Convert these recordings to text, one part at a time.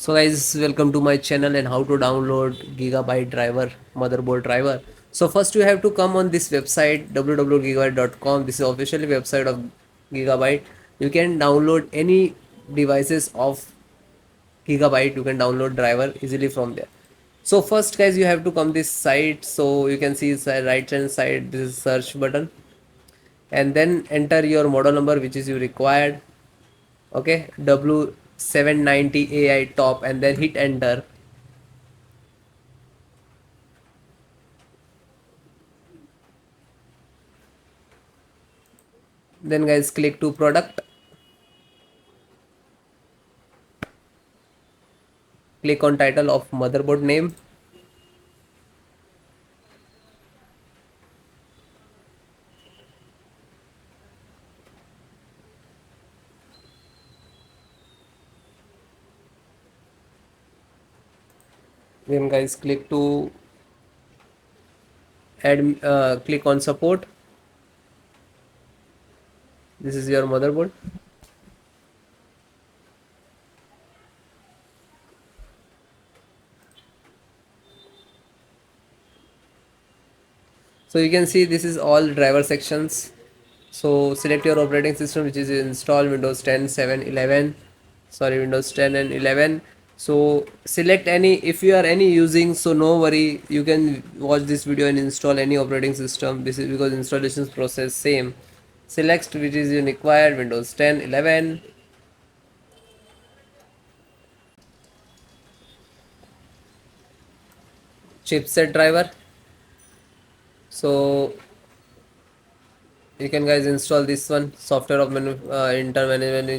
So guys, welcome to my channel and how to download Gigabyte driver, motherboard driver. So first you have to come on this website www.gigabyte.com. This is officially website of Gigabyte. You can download any devices of Gigabyte. You can download driver easily from there. So first guys, you have to come this site. So you can see right hand side, this is search button, and then enter your model number which is you required. Okay, W790 AI top, and then hit enter. Then guys, click to product, click on title of motherboard name, then guys click to add, click on support. This is your motherboard. So you can see this is all driver sections. So select your operating system, which is install Windows 10, 7, 11. Sorry, Windows 10 and 11. So select any, if you are any using, so no worry, you can watch this video and install any operating system. This is because installation process same. Select which is required, Windows 10, 11. Chipset driver. So you can guys install this one, software of inter management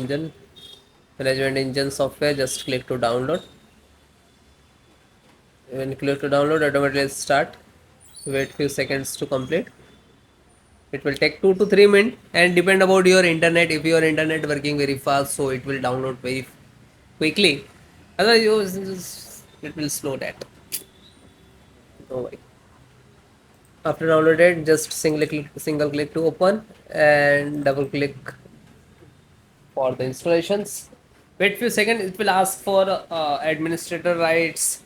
engine software. Just click to download. When you click to download, automatically start. Wait few seconds to complete. It will take 2 to 3 minutes and depend about your internet. If your internet working very fast, so it will download very quickly. Otherwise it will slow that. No worry. After downloaded, just single click to open and double click for the installations. Wait few seconds, it will ask for administrator rights.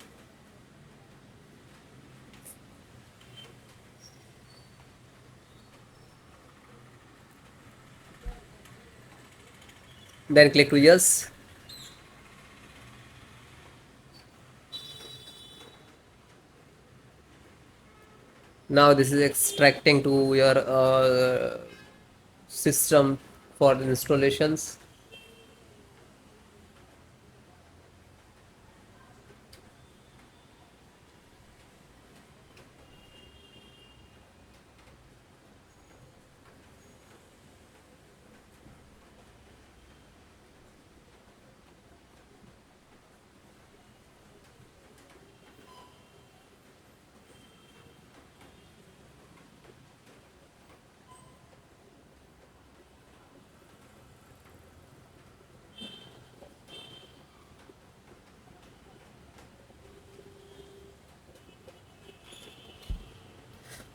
Then click to yes. Now this is extracting to your system for the installations.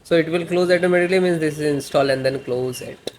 So it will close automatically, means this is install and then close it.